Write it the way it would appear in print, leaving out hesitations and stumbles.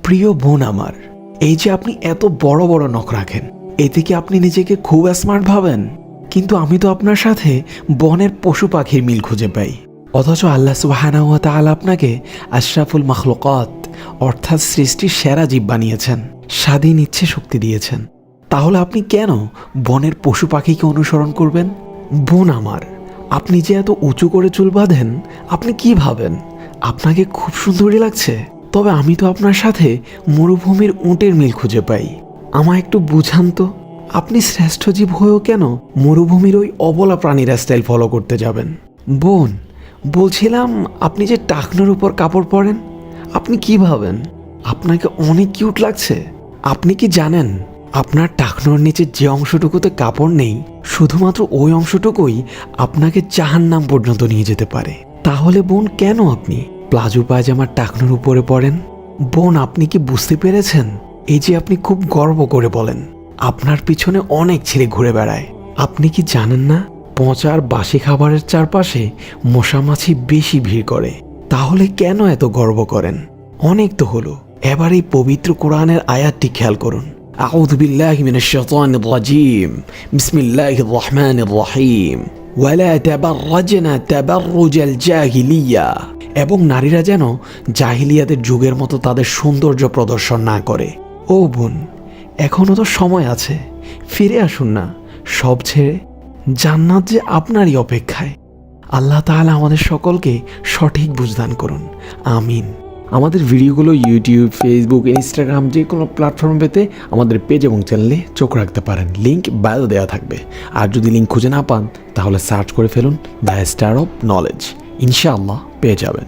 প্রিয় বোন আমার, এই যে আপনি এত বড় বড় নখ রাখেন, এতে কি আপনি নিজেকে খুব স্মার্ট ভাবেন? কিন্তু আমি তো আপনার সাথে বনের পশু পাখির মিল খুঁজে পাই। অথচ আল্লাহ সুবহানাহু ওয়া তাআলা আপনাকে আশরাফুল মাখলুকাত অর্থাৎ সৃষ্টির সেরা জীব বানিয়েছেন, স্বাধীন ইচ্ছে শক্তি দিয়েছেন। তাহলে আপনি কেন বনের পশু পাখিকে অনুসরণ করবেন? বোন আমার, আপনি যে এত উঁচু করে চুল বাঁধেন, আপনি কি ভাবেন আপনাকে খুব সুন্দরী লাগছে? তবে আমি তো আপনার সাথে মরুভূমির উটের মিল খুঁজে পাই। আমায় একটু বুঝান তো, আপনি শ্রেষ্ঠ জীব হয়েও কেন মরুভূমির ওই অবলা প্রাণীরা স্টাইল ফলো করতে যাবেন? বোন, বলছিলাম আপনি যে টাকনোর উপর কাপড় পরেন, আপনি কি ভাবেন আপনাকে অনেক কিউট লাগছে? আপনি কি জানেন আপনার টাকনোর নিচে যে অংশটুকুতে কাপড় নেই, শুধুমাত্র ওই অংশটুকুই আপনাকে জাহান্নাম পর্যন্ত নিয়ে যেতে পারে? তাহলে বোন, কেন আপনি প্লাজো পায়জামার টাকনোর উপরে পড়েন? বোন, আপনি কি বুঝতে পেরেছেন? এই যে আপনি খুব গর্ব করে বলেন আপনার পিছনে অনেক ছেলে ঘুরে বেড়ায়, আপনি কি জানেন না পচার বাসি খাবারের চারপাশে মশামাছি বেশি ভিড় করে? তাহলে কেন এত গর্ব করেন? অনেক তো হলো, এবার এই পবিত্র কোরআনের আয়াতটি খেয়াল করুন। আউযু বিল্লাহি মিনাশ শাইতানির রাজীম, বিসমিল্লাহির রহমানির রহিম। ওয়ালা তাবাররাজনা তাবাররুজাল জাহিলিয়া, এবং নারীরা যেন জাহিলিয়াতের যুগের মতো তাদের সৌন্দর্য প্রদর্শন না করে। ও বোন, এখনো তো সময় আছে, ফিরে আসুন না সব ছেড়ে। জান্নাত যে আপনারই অপেক্ষায়। আল্লাহ তাআলা আমাদের সকলকে সঠিক বুঝদান করুন, আমিন। আমাদের ভিডিওগুলো ইউটিউব, ফেসবুক, ইনস্টাগ্রাম যে কোনো প্ল্যাটফর্ম পেতে আমাদের পেজ এবং চ্যানেলে চোখ রাখতে পারেন, লিঙ্ক বায়ো দেওয়া থাকবে। আর যদি লিঙ্ক খুঁজে না পান তাহলে সার্চ করে ফেলুন দ্য স্টার অফ নলেজ, ইনশাআল্লাহ পেয়ে যাবেন।